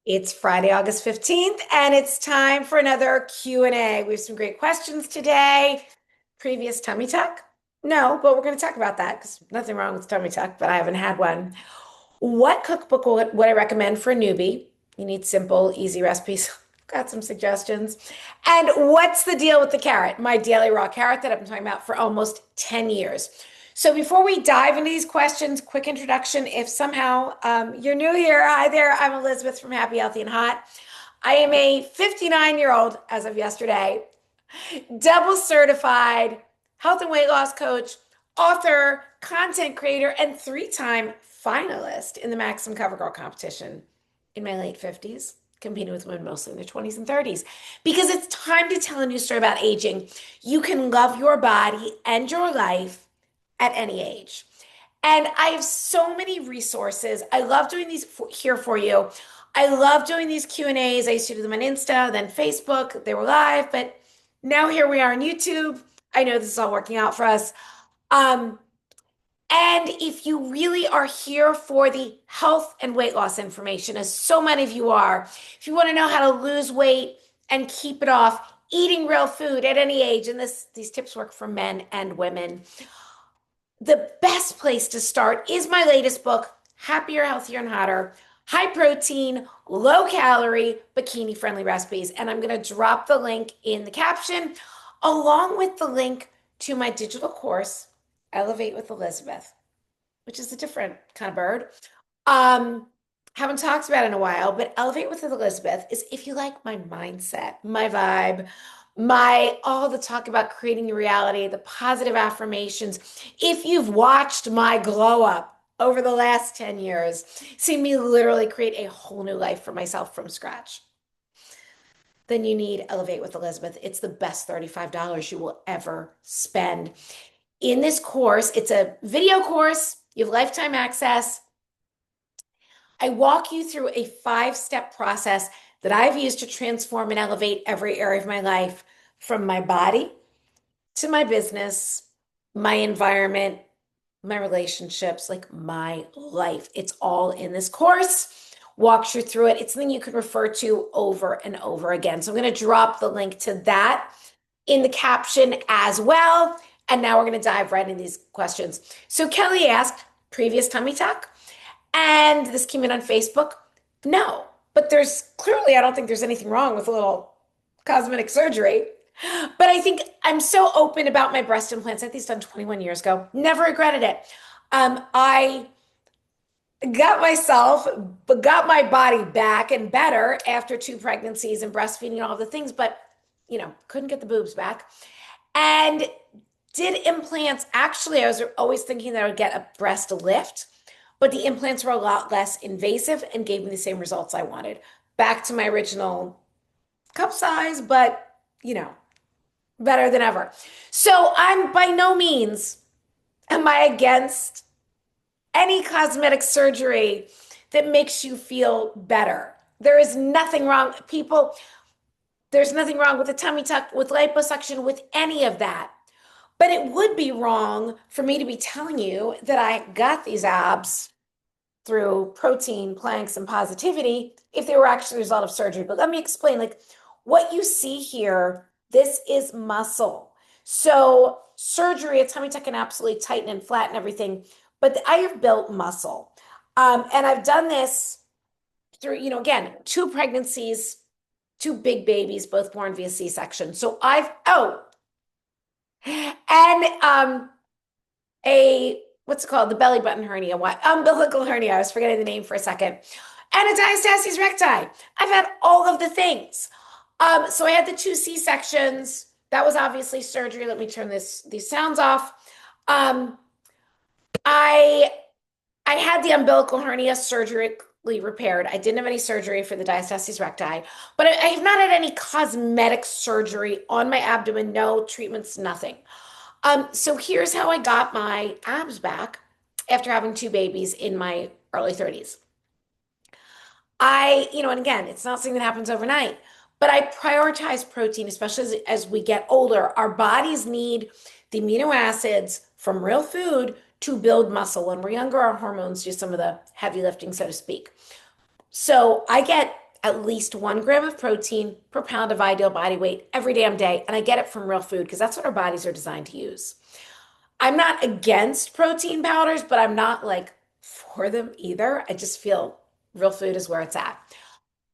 It's Friday, August 15th, and it's time for another Q&A. We have some great questions today. Previous tummy tuck? No, but we're going to talk about that because nothing wrong with tummy tuck, but I haven't had one. What cookbook would I recommend for a newbie? You need simple, easy recipes. Got some suggestions. And what's the deal with the carrot? My daily raw carrot that I've been talking about for almost 10 years. So before we dive into these questions, quick introduction. If somehow you're new here, hi there. I'm Elizabeth from Happy, Healthy, and Hot. I am a 59-year-old as of yesterday, double certified health and weight loss coach, author, content creator, and three-time finalist in the Maximum Cover Girl competition in my late 50s, competing with women mostly in their 20s and 30s. Because it's time to tell a new story about aging. You can love your body and your life at any age. And I have so many resources. I love doing these here for you. I love doing these Q&As. I used to do them on Insta, then Facebook. They were live, but now here we are on YouTube. I know this is all working out for us. Um, and if you really are here for the health and weight loss information, as so many of you are, if you want to know how to lose weight and keep it off, eating real food at any age, and these tips work for men and women, the best place to start is my latest book, Happier, Healthier, and Hotter. High protein, low calorie, bikini friendly recipes. And I'm going to drop the link in the caption, along with the link to my digital course, Elevate with Elizabeth, which is a different kind of bird. Um, haven't talked about it in a while, but Elevate with Elizabeth is if you like my mindset, my vibe, my all the talk about creating your reality, the positive affirmations. If you've watched my glow up over the last 10 years, seen me literally create a whole new life for myself from scratch, then you need Elevate with Elizabeth. It's the best $35 you will ever spend. In this course, it's a video course, you have lifetime access. I walk you through a 5-step process that I've used to transform and elevate every area of my life, from my body to my business, my environment, my relationships, like my life. It's all in this course. Walks you through it. It's something you can refer to over and over again. So I'm going to drop the link to that in the caption as well. And now we're going to dive right into these questions. So Kelly asked, previous tummy tuck? And this came in on Facebook. No, but there's clearly, I don't think there's anything wrong with a little cosmetic surgery. But I think I'm so open about my breast implants. I think it's done 21 years ago. Never regretted it. I got myself, but got my body back and better after 2 pregnancies and breastfeeding and all the things, but couldn't get the boobs back. And did implants. Actually, I was always thinking that I would get a breast lift, but the implants were a lot less invasive and gave me the same results I wanted. Back to my original cup size, but better than ever. So I'm by no means am I against any cosmetic surgery that makes you feel better. There is nothing wrong, people. There's nothing wrong with a tummy tuck, with liposuction, with any of that. But it would be wrong for me to be telling you that I got these abs through protein, planks, and positivity if they were actually a result of surgery. But let me explain, like, what you see here, this is muscle. So surgery, a tummy tuck can absolutely tighten and flatten everything, but I have built muscle. And I've done this through, again, 2 pregnancies, 2 big babies, both born via C-section. So and a what's it called? The belly button hernia, what? Umbilical hernia. I was forgetting the name for a second. And a diastasis recti. I've had all of the things. So I had the 2 C-sections. That was obviously surgery. Let me turn these sounds off. I I had the umbilical hernia surgically repaired. I didn't have any surgery for the diastasis recti, but I have not had any cosmetic surgery on my abdomen. No treatments, nothing. So here's how I got my abs back after having 2 babies in my early 30s. And again, it's not something that happens overnight, but I prioritize protein, especially as we get older. Our bodies need the amino acids from real food to build muscle. When we're younger, our hormones do some of the heavy lifting, so to speak. So I get at least 1 gram of protein per pound of ideal body weight every damn day. And I get it from real food because that's what our bodies are designed to use. I'm not against protein powders, but I'm not like for them either. I just feel real food is where it's at.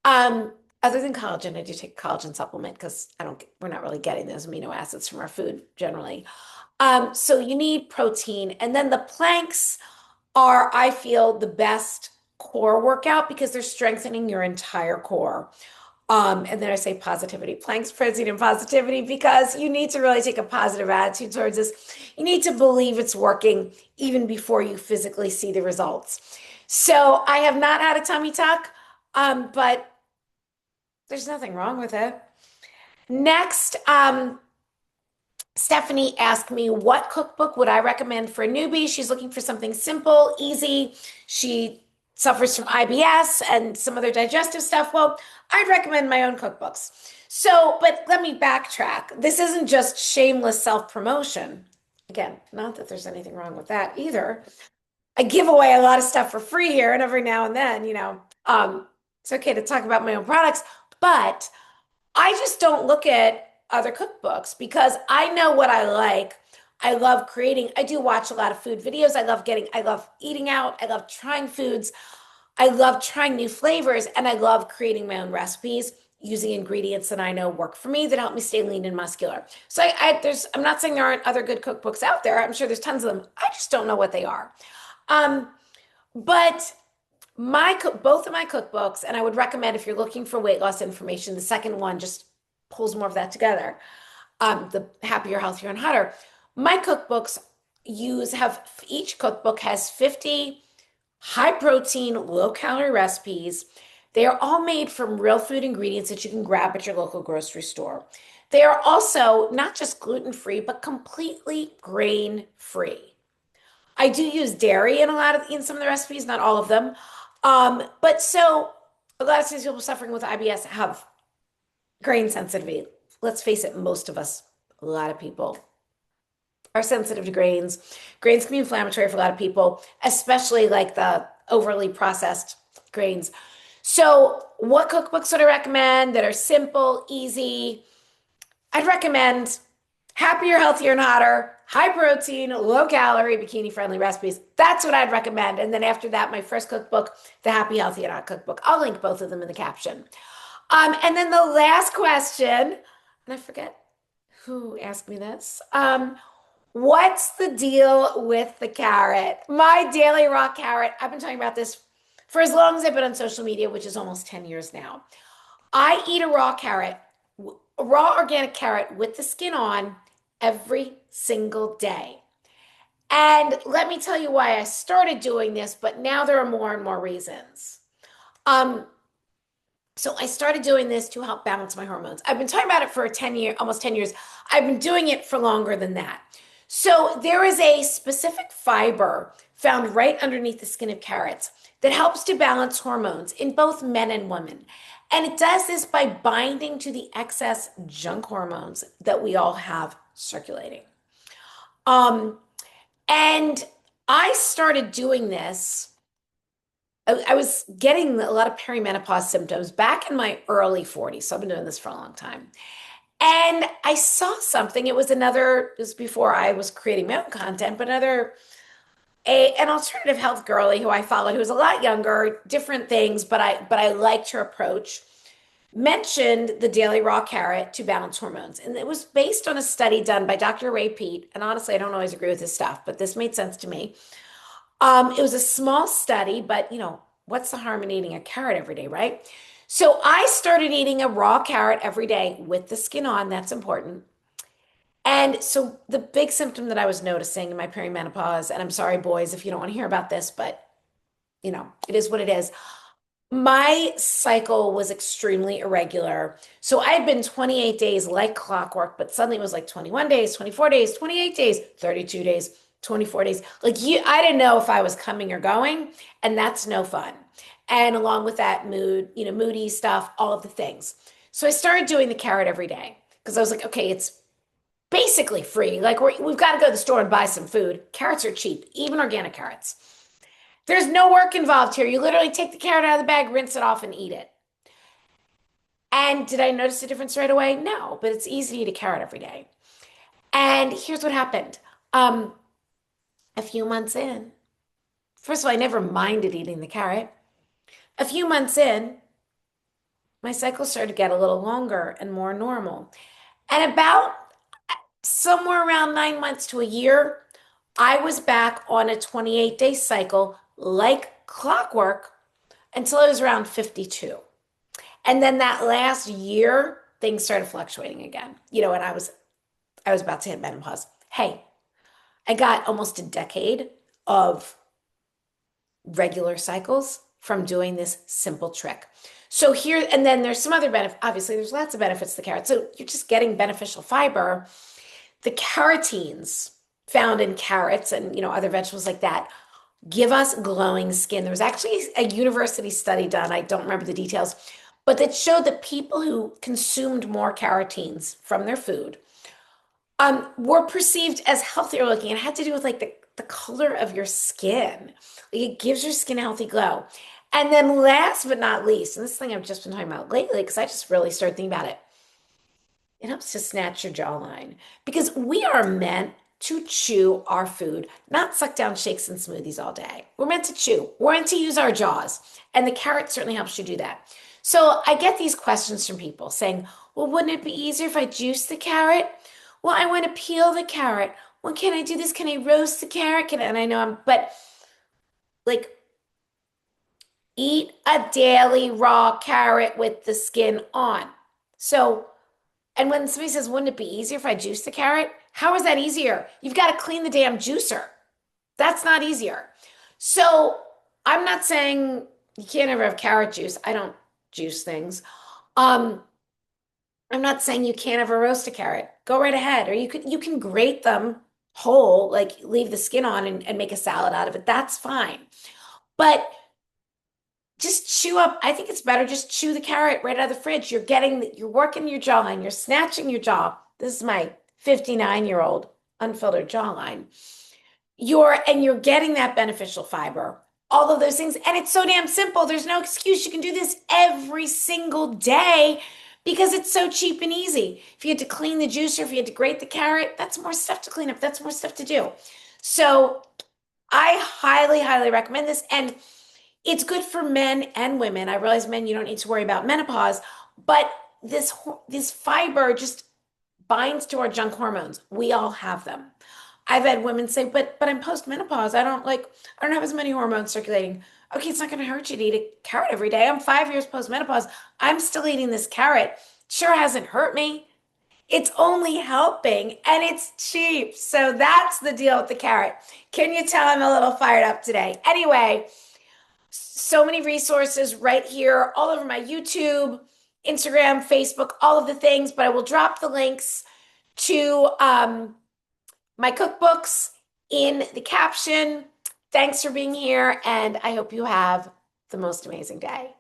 Um, Other than collagen, I do take a collagen supplement because we're not really getting those amino acids from our food generally. So you need protein. And then the planks are, I feel, the best core workout because they're strengthening your entire core. And then I say positivity, planks, protein, and positivity because you need to really take a positive attitude towards this. You need to believe it's working even before you physically see the results. So I have not had a tummy tuck, but there's nothing wrong with it. Next, Stephanie asked me what cookbook would I recommend for a newbie. She's looking for something simple, easy. She suffers from IBS and some other digestive stuff. Well, I'd recommend my own cookbooks. So, but let me backtrack. This isn't just shameless self-promotion. Again, not that there's anything wrong with that either. I give away a lot of stuff for free here, and every now and then, it's okay to talk about my own products, but I just don't look at other cookbooks because I know what I like. I love creating. I do watch a lot of food videos. I love eating out. I love trying foods. I love trying new flavors and I love creating my own recipes using ingredients that I know work for me that help me stay lean and muscular. So I'm not saying there aren't other good cookbooks out there. I'm sure there's tons of them. I just don't know what they are. Um, but both of my cookbooks, and I would recommend if you're looking for weight loss information, the second one just pulls more of that together. The Happier, Healthier, and Hotter. My cookbooks each cookbook has 50 high protein, low calorie recipes. They are all made from real food ingredients that you can grab at your local grocery store. They are also not just gluten free, but completely grain free. I do use dairy in some of the recipes, not all of them. But so a lot of times people suffering with IBS have grain sensitivity. Let's face it, most of us, a lot of people are sensitive to grains. Grains can be inflammatory for a lot of people, especially like the overly processed grains. So, what cookbooks would I recommend that are simple, easy? I'd recommend Happier, Healthier, and Hotter, high protein, low calorie, bikini friendly recipes. That's what I'd recommend. And then after that, my first cookbook, the Happy, Healthy, and Hot cookbook. I'll link both of them in the caption. And then the last question, and I forget who asked me this. What's the deal with the carrot? My daily raw carrot. I've been talking about this for as long as I've been on social media, which is almost 10 years now. I eat a raw carrot, a raw organic carrot with the skin on every single day. And let me tell you why I started doing this, but now there are more and more reasons. So I started doing this to help balance my hormones. I've been talking about it for almost 10 years. I've been doing it for longer than that. So there is a specific fiber found right underneath the skin of carrots that helps to balance hormones in both men and women. And it does this by binding to the excess junk hormones that we all have circulating. And I started doing this. I was getting a lot of perimenopause symptoms back in my early 40s. So I've been doing this for a long time. And I saw something. It was before I was creating my own content, but an alternative health girly who I followed, who was a lot younger, different things, but I liked her approach, mentioned the daily raw carrot to balance hormones. And it was based on a study done by Dr. Ray Peat. And honestly, I don't always agree with his stuff, but this made sense to me. It was a small study, but what's the harm in eating a carrot every day, right? So I started eating a raw carrot every day with the skin on. That's important. And so the big symptom that I was noticing in my perimenopause, and I'm sorry, boys, if you don't want to hear about this, but it is what it is. My cycle was extremely irregular. So I had been 28 days like clockwork, but suddenly it was like 21 days, 24 days, 28 days, 32 days, 24 days. I didn't know if I was coming or going, and that's no fun. And along with that moody stuff, all of the things. So I started doing the carrot every day because I was like, okay, it's basically free. Like we've got to go to the store and buy some food. Carrots are cheap, even organic carrots. There's no work involved here. You literally take the carrot out of the bag, rinse it off, and eat it. And did I notice a difference right away? No, but it's easy to eat a carrot every day. And here's what happened. Um, a few months in, first of all, I never minded eating the carrot. A few months in, my cycle started to get a little longer and more normal. And about somewhere around 9 months to a year, I was back on a 28-day cycle like clockwork until I was around 52. And then that last year, things started fluctuating again. And I was about to hit menopause. Hey, I got almost a decade of regular cycles from doing this simple trick. So here, and then there's some other benefit. Obviously, there's lots of benefits to the carrot. So you're just getting beneficial fiber. The carotenes found in carrots and other vegetables like that give us glowing skin. There was actually a university study done. I don't remember the details, but that showed that people who consumed more carotenes from their food were perceived as healthier looking. It had to do with like the color of your skin. Like it gives your skin a healthy glow. And then last but not least, and this thing I've just been talking about lately, because I just really started thinking about it, it helps to snatch your jawline because we are meant to chew our food, not suck down shakes and smoothies all day. We're meant to chew. We're meant to use our jaws. And the carrot certainly helps you do that. So I get these questions from people saying, well, wouldn't it be easier if I juice the carrot? Well, I want to peel the carrot. Well, can I do this? Can I roast the carrot? And I know but like, eat a daily raw carrot with the skin on. So, and when somebody says, wouldn't it be easier if I juice the carrot? How is that easier? You've got to clean the damn juicer. That's not easier. So I'm not saying you can't ever have carrot juice. I don't juice things. Um, I'm not saying you can't ever roast a carrot. Go right ahead. Or you can grate them whole, like leave the skin on and make a salad out of it. That's fine. But just chew up. I think it's better just chew the carrot right out of the fridge. You're working your jawline, you're snatching your jaw. This is my 59-year-old unfiltered jawline. You're getting that beneficial fiber, all of those things. And it's so damn simple. There's no excuse. You can do this every single day because it's so cheap and easy. If you had to clean the juicer, if you had to grate the carrot, that's more stuff to clean up. That's more stuff to do. So I highly, highly recommend this. And it's good for men and women. I realize men, you don't need to worry about menopause, but this fiber just binds to our junk hormones. We all have them. I've had women say, but I'm postmenopause. I don't have as many hormones circulating. Okay, it's not going to hurt you to eat a carrot every day. I'm 5 years postmenopause. I'm still eating this carrot. Sure hasn't hurt me. It's only helping and it's cheap. So that's the deal with the carrot. Can you tell I'm a little fired up today? Anyway, so many resources right here, all over my YouTube, Instagram, Facebook, all of the things, but I will drop the links to my cookbooks in the caption. Thanks for being here, and I hope you have the most amazing day.